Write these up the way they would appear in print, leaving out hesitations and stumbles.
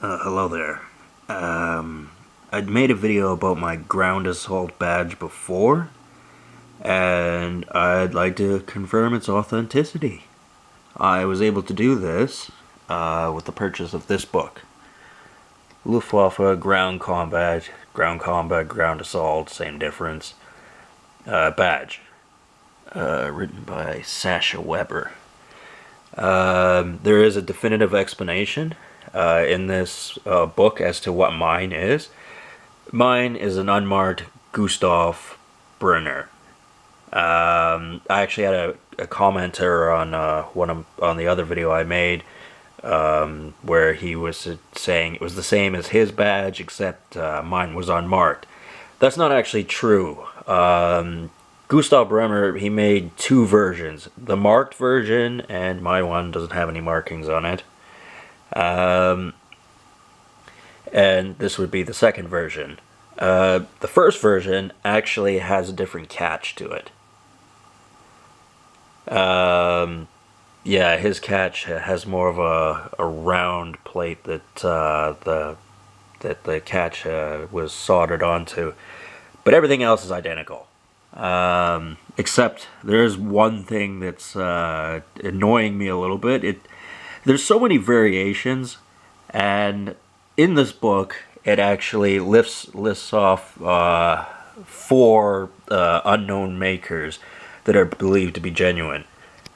Hello there. I'd made a video about my ground assault badge before, and I'd like to confirm its authenticity. I was able to do this with the purchase of this book. Luftwaffe Ground Combat, Ground Assault, same difference. Badge. Written by Sasha Weber. There is a definitive explanation in this book as to what mine is. Mine is an unmarked Gustav Brehmer. I actually had a commenter on the other video I made where he was saying it was the same as his badge except mine was unmarked. That's not actually true. Gustav Brehmer, he made two versions. The marked version, and my one doesn't have any markings on it. And this would be the second version. The first version actually has a different catch to it. Yeah, his catch has more of a round plate that the catch was soldered onto. But everything else is identical. Except there's one thing that's annoying me a little bit. There's so many variations, and in this book it actually lists off four unknown makers that are believed to be genuine.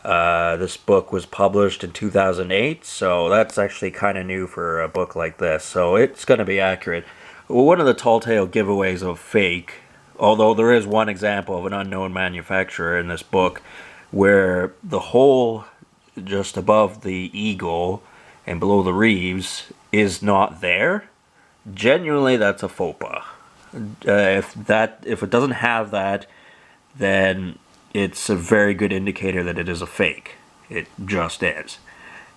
This book was published in 2008, so that's actually kind of new for a book like this, so it's going to be accurate. Well, one of the tall tale giveaways of fake, although there is one example of an unknown manufacturer in this book where the hole just above the eagle and below the reeves is not there. Genuinely, that's a faux pas. If it doesn't have that, then it's a very good indicator that it is a fake. It just is.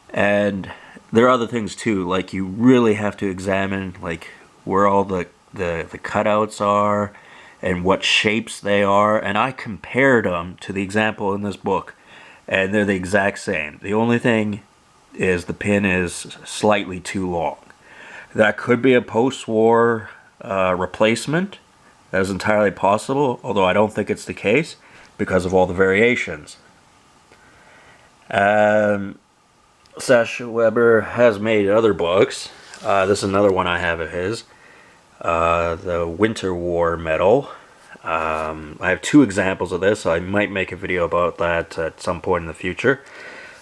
And there are other things too, like you really have to examine like where all the cutouts are and what shapes they are, and I compared them to the example in this book, and they're the exact same. The only thing is the pin is slightly too long. That could be a post-war replacement. That is entirely possible, although I don't think it's the case because of all the variations. Sasha Weber has made other books. This is another one I have of his. The Winter War medal. I have two examples of this. I might make a video about that at some point in the future.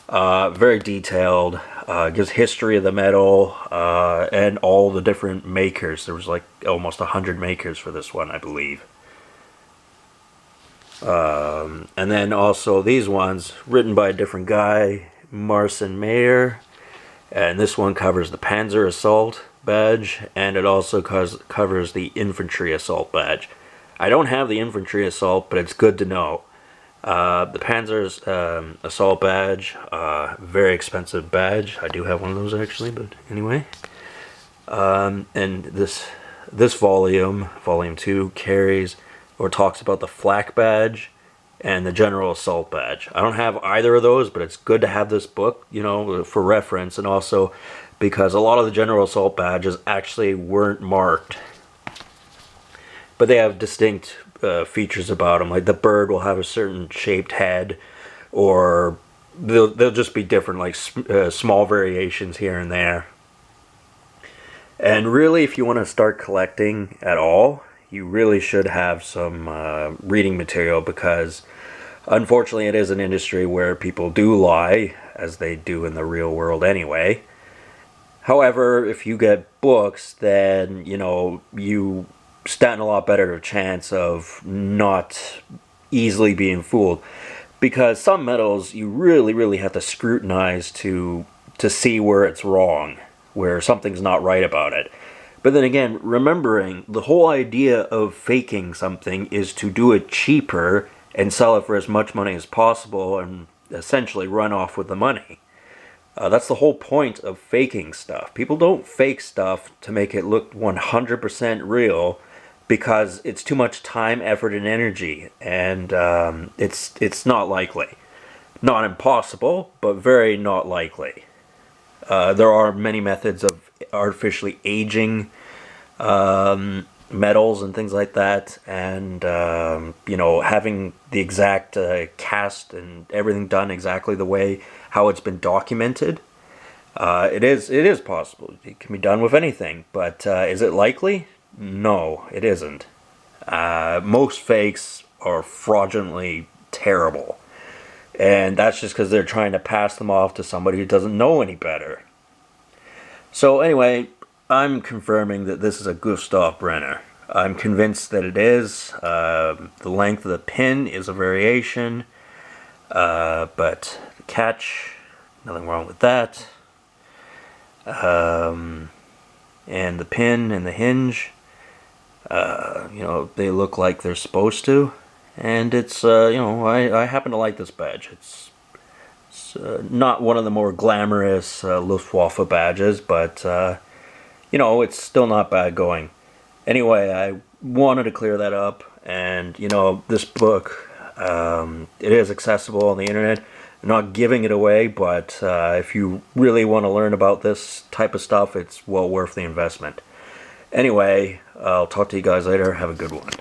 Very detailed. Gives history of the medal and all the different makers. There was like almost 100 makers for this one, I believe. And then also these ones written by a different guy, Marcin Mayer, and this one covers the Panzer Assault badge, and it also covers the Infantry Assault badge. I don't have the Infantry Assault, but it's good to know. The Panzer Assault badge, very expensive badge. I do have one of those actually, but anyway. And this volume, volume 2, carries or talks about the Flak badge and the General Assault badge. I don't have either of those, but it's good to have this book, you know, for reference, and also because a lot of the General Assault badges actually weren't marked, but they have distinct features about them. Like the bird will have a certain shaped head, or they'll just be different, like small variations here and there. And really, if you want to start collecting at all, you really should have some reading material, because unfortunately it is an industry where people do lie, as they do in the real world anyway. However, if you get books, then, you know, you stand a lot better chance of not easily being fooled. Because some medals you really have to scrutinize to see where it's wrong, where something's not right about it. But then again, remembering the whole idea of faking something is to do it cheaper and sell it for as much money as possible and essentially run off with the money. That's the whole point of faking stuff. People don't fake stuff to make it look 100% real, because it's too much time, effort, and energy, and it's not likely. Not impossible, but very not likely. There are many methods of artificially aging metals and things like that, and you know, having the exact cast and everything done exactly the way how it's been documented. It is possible. It can be done with anything, but is it likely? No, it isn't. Most fakes are fraudulently terrible, and that's just because they're trying to pass them off to somebody who doesn't know any better. So anyway, I'm confirming that this is a Gustav Brehmer. I'm convinced that it is. The length of the pin is a variation, but the catch, nothing wrong with that. And the pin and the hinge, you know, they look like they're supposed to. And it's, you know, I happen to like this badge. It's not one of the more glamorous Luftwaffe badges, but, you know, it's still not bad going. Anyway, I wanted to clear that up, and, you know, this book, it is accessible on the internet. I'm not giving it away, but if you really want to learn about this type of stuff, it's well worth the investment. Anyway, I'll talk to you guys later. Have a good one.